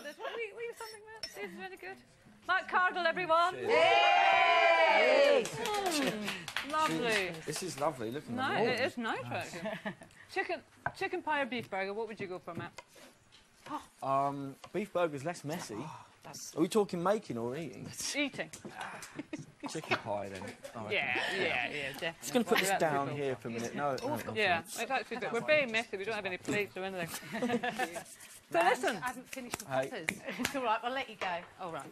got this. What were you something, Matt? This is really good. Matt Cardle, everyone. Yay! Lovely. This is lovely. Look at No, it is nice, actually. Chicken pie or beef burger, what would you go for, Matt? Beef burger's less messy. Are we talking making or eating? Eating. Chicken pie, then. Yeah, definitely. Just going to put this down here for a minute. No, yeah, it's actually good. We're very messy. We don't have any plates or anything. So listen. I haven't finished my peppers. It's all right, I'll let you go. All right.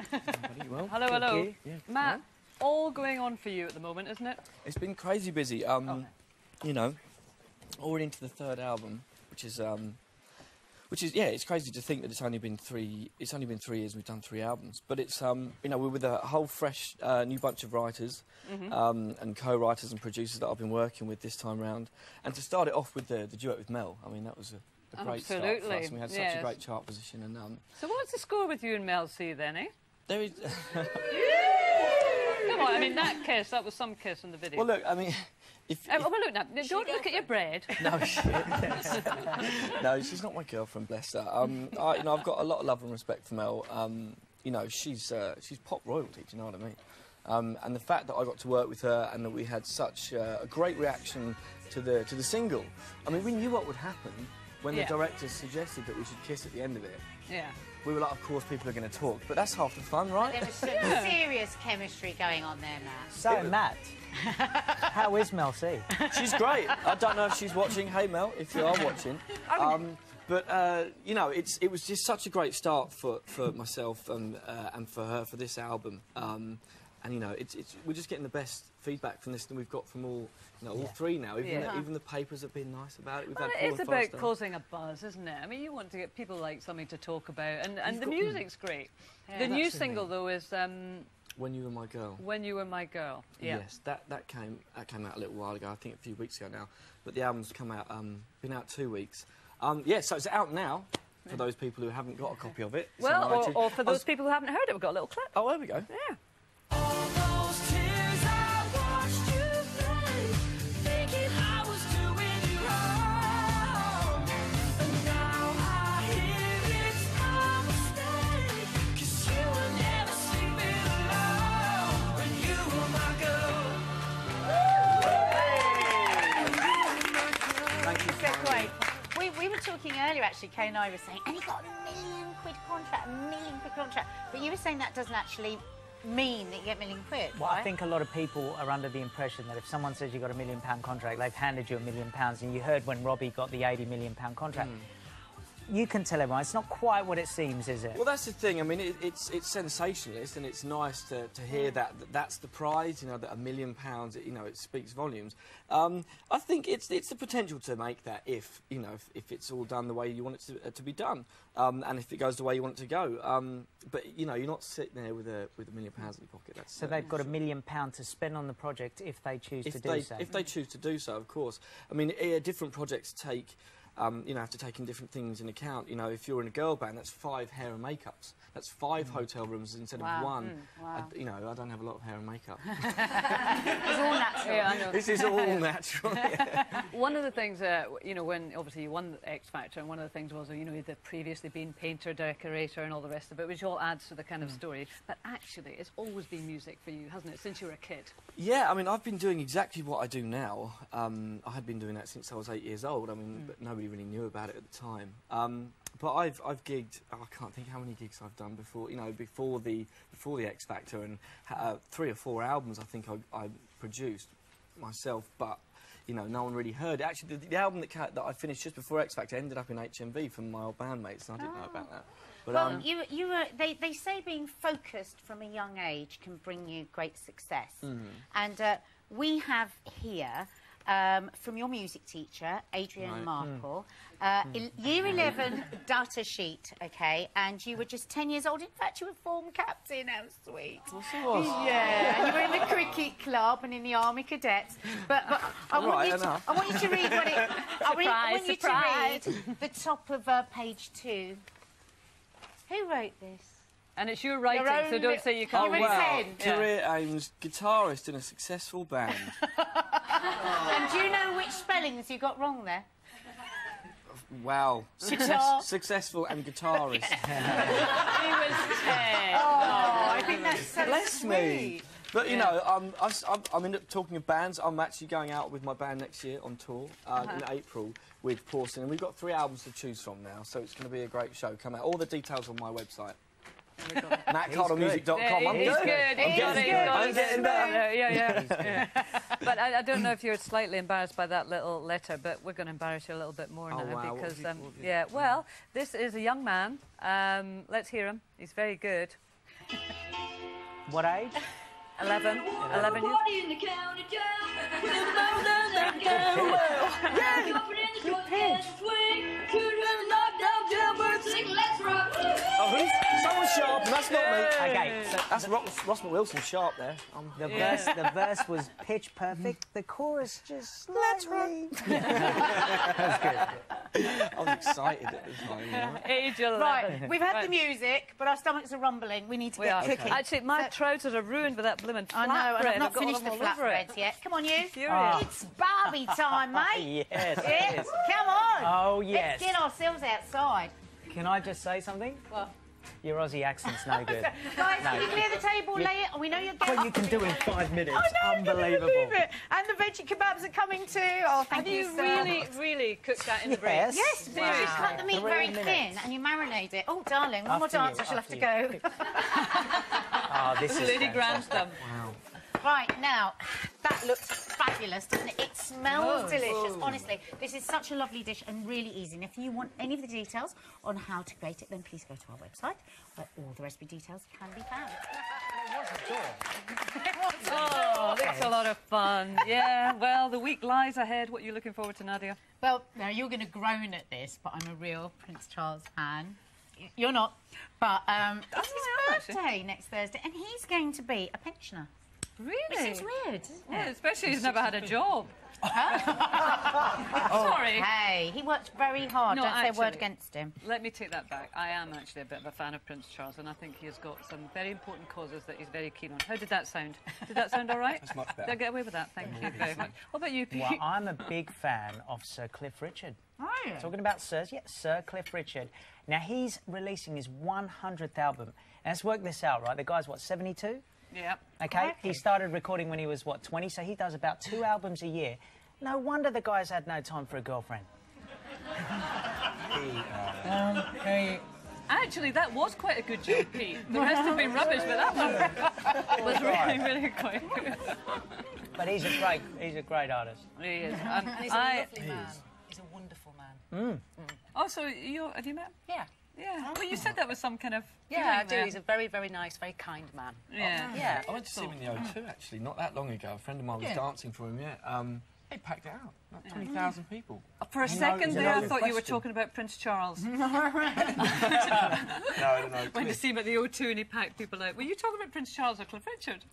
Well, Hello. Yeah, Matt, all going on for you at the moment, isn't it? it's been crazy busy. You know, already into the third album, which is yeah, it's crazy to think that it's only been 3 years we've done 3 albums, but it's you know, we're with a whole fresh new bunch of writers and co-writers and producers that I've been working with this time round, and to start it off with the duet with Mel, I mean that was a great start for us, and we had such a great chart position. And so what's the score with you and Mel C then, eh? there is Come on, I mean that was some kiss in the video. well, look, I mean. Well, look now, don't look at your bread. No, no, she's not my girlfriend, bless her. You know, I've got a lot of love and respect for Mel. You know, she's pop royalty, do you know what I mean? And the fact that I got to work with her and that we had such a great reaction to the single. I mean, we knew what would happen when the directors suggested that we should kiss at the end of it. Yeah. We were like, of course, people are going to talk, but that's half the fun, right? There was some serious chemistry going on there, Matt. So, Matt, how is Mel C? She's great. I don't know if she's watching. Hey, Mel, if you are watching. But you know, it was just such a great start for myself and for her for this album. And you know, we're just getting the best feedback from this than we've got from all 3 now. Even the papers have been nice about it. It's about causing a buzz, isn't it? I mean, you want to get people like something to talk about, and the music's great. The new single though is When You Were My Girl. When You Were My Girl. Yeah. Yes, that came out a little while ago. I think a few weeks ago now. But the album's come out, been out 2 weeks. Yeah, so it's out now for those people who haven't got a copy of it. Well, or for those people who haven't heard it, we've got a little clip. Oh, there we go. Yeah. We were talking earlier, actually, Kay and I were saying, and he got £1 million contract, £1 million contract. But you were saying that doesn't actually mean that you get £1 million, well, right? I think a lot of people are under the impression that if someone says you got £1 million contract, they've handed you £1 million, and you heard when Robbie got the £80 million contract. You can tell everyone it's not quite what it seems, is it? Well, that's the thing. I mean, it's sensationalist, and it's nice to hear that's the prize. You know, that £1 million. You know, it speaks volumes. I think it's the potential to make that if it's all done the way you want it to be done, and if it goes the way you want it to go. But you know, you're not sitting there with £1 million in your pocket. That's so they've got £1 million to spend on the project if they choose to do so. If they choose to do so, of course. I mean, different projects take. You know, have to take in different things in account. You know, if you're in a girl band, that's 5 hair and makeups. That's 5 hotel rooms instead of 1. Wow. You know, I don't have a lot of hair and makeup. It's all natural. Yeah, I know. This is all natural. Yeah. One of the things, you know, when obviously you won the X Factor, and one of the things was, you know, you'd previously been painter, decorator, and all the rest of it, which all adds to the kind of story. But actually, it's always been music for you, hasn't it, since you were a kid? Yeah, I mean, I've been doing exactly what I do now. I had been doing that since I was 8 years old. I mean, but nobody really knew about it at the time. But I've gigged. I can't think how many gigs I've done before. You know, before the X Factor, and 3 or 4 albums I think I produced myself. But you know, no one really heard it. Actually, the album that I finished just before X Factor ended up in HMV from my old bandmates, and I didn't know about that. But, well, you were. They say being focused from a young age can bring you great success, and we have here. From your music teacher, Adrian Markle, Year 11 data sheet, OK, and you were just 10 years old. In fact, you were form captain. How sweet. Of course I was. Yeah, and you were in the cricket club and in the Army Cadets. But I want you to read what it... I want you to read the top of page 2. Who wrote this? And it's your writing, so don't say you can't. You were 10. Career aims, guitarist in a successful band. And do you know which spellings you got wrong there? Wow. Guitar. Successful and guitarist. He was 10. Oh, I think that's so Bless sweet. me. But, you know, I'm in talking of bands. I'm actually going out with my band next year on tour in April with Porcelain. We've got 3 albums to choose from now, so it's going to be a great show. Come out. All the details on my website. MattCardlemusic.com. I'm He's good. good. I'm getting there. Yeah. But I don't know if you're slightly embarrassed by that little letter, but we're going to embarrass you a little bit more now wow. because, What have you yeah. Well, this is a young man. Let's hear him. He's very good. What age? 11 years. Oh, who's? Someone's sharp, and that's not me. Okay, so That's Ross McWilson sharp there. the verse was pitch perfect. The chorus just slightly. I was excited at the time. You know? Age 11. Right, we've had the music, but our stomachs are rumbling. We need to get cooking. Actually, my trousers are ruined with that blooming I know, and flatbread. I've not got finished them the all over it. flatbreads yet. Come on, you. Furious. It's Barbie time, mate. Yes. Yes, come on. Oh, yes. Let's get ourselves outside. Can I just say something? What? Your Aussie accent's no good. Guys, can you clear the table, lay it? We know you're getting... What you can do in 5 minutes. I know, Unbelievable. Can you believe it? And the veggie kebabs are coming too. Oh, thank Have you, you sir. really cooked that in the break? Yes. Yes, you cut the meat 3 very minutes. thin and you marinate it. Oh, darling, one more After you, dance, I shall have to after go. Oh, this is Lady fantastic. Grantham. Wow. Right, now, that looks fabulous, doesn't it? It smells delicious, honestly. This is such a lovely dish and really easy. And if you want any of the details on how to create it, then please go to our website, where all the recipe details can be found. Oh, that's a lot of fun. Yeah, well, the week lies ahead. What are you looking forward to, Nadia? Well, now, you're going to groan at this, but I'm a real Prince Charles fan. You're not. But it's his birthday next Thursday, and he's going to be a pensioner. Really? Which seems weird, isn't Yeah, it? especially he's never had a job. Sorry. Hey, he worked very hard. No, Don't say a word actually. against him. Let me take that back. I am actually a bit of a fan of Prince Charles, and I think he has got some very important causes that he's very keen on. How did that sound? Did that sound all right? That's much better. Did I get away with that? Thank you very much. What about you, Pete? Well, I'm a big fan of Sir Cliff Richard. Oh, yeah. Talking about Sirs, yeah, Sir Cliff Richard. Now, he's releasing his 100th album. And let's work this out, right? The guy's, what, 72? Yeah. Okay, he started recording when he was, what, 20? So he does about 2 albums a year. No wonder the guy's had no time for a girlfriend. Actually, that was quite a good job, Pete. The rest have been rubbish, but that one was really, really quite good. But he's a great artist. He is. And he's a lovely man. He's a wonderful man. Oh, so have you met him? Yeah. Yeah. Well, you said that was some kind of... Yeah, I feeling do. there. He's a very, very nice, very kind man. Yeah. Yeah. I went to see him in the O2 actually, not that long ago. A friend of mine was dancing for him. Yeah, he packed it out. Like 20,000 people. For a second there, I thought you were talking about Prince Charles. No. When you see him at the O2 and he packed people out. Were you talking about Prince Charles or Cliff Richard?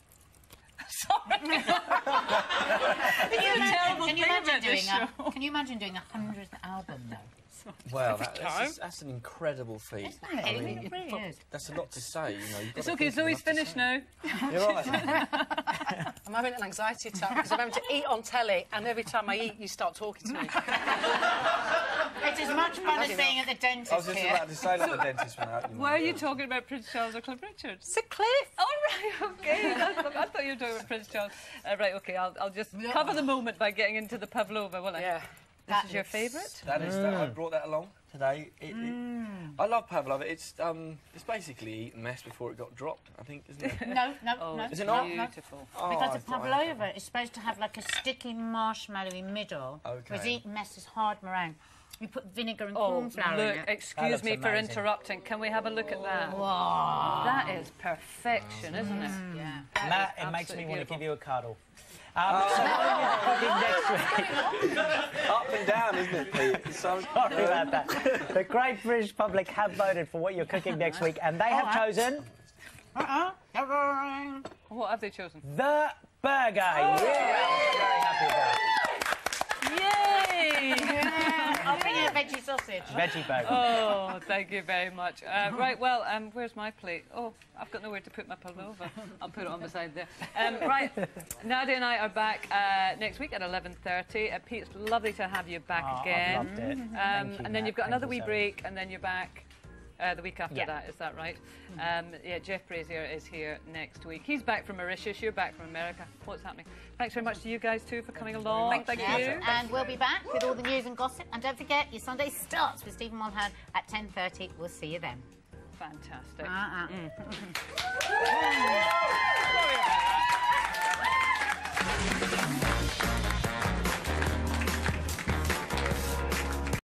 Sorry. Can you imagine doing a 100th album, though? Well, that's an incredible feat. It really is. That's a lot to say, you know. It's okay, Zoe's finished now. You're right. I'm having an anxiety attack because I'm having to eat on telly, and every time I eat, you start talking to me. It's as much fun as being at the dentist I was just here. about to say that the dentist went out. You know. Why are you talking about Prince Charles or Cliff Richard? Sir Cliff! Oh, right, okay. I thought you were talking about Prince Charles. Right, okay, I'll just cover the moment by getting into the pavlova, will I? Yeah. This is your favourite? That is that. I brought that along today. I love pavlova. It's basically eaten mess before it got dropped, I think, isn't it? No. Is it not? Beautiful. Oh, Because I a thought I had pavlova is supposed to have like a sticky marshmallowy middle. Okay. Whereas eaten mess is hard meringue. You put vinegar and Oh, cornflower in look, it. excuse looks me for amazing. interrupting. Can we have a look at that? Wow. That is perfection, isn't it? Yeah. Matt, is it makes me absolutely want to beautiful. give you a cuddle. So next week. Up and down, isn't it, Pete? It's so Sorry about that. The great British public have voted for what you're cooking next week, and they have chosen What have they chosen? the burger. Yeah, I'm very happy about. Yay! I'll bring you a veggie sausage. Veggie boat. Oh, thank you very much. Right, well, where's my plate? Oh, I've got nowhere to put my pullover. I'll put it on beside there. Right, Nadia and I are back next week at 11:30. Pete, it's lovely to have you back again. I've loved it. Thank you, and then Matt. you've got Thank another you wee so break, and then you're back the week after Yeah. that. Is that right? Yeah, Jeff Brazier is here next week. He's back from Mauritius. You're back from America. What's happening? Thanks very much to you guys too for coming along. Thank you. And we'll be back with all the news and gossip. And don't forget, your Sunday starts with Stephen Mulhern at 10:30. We'll see you then. Fantastic. Uh-uh. Sorry about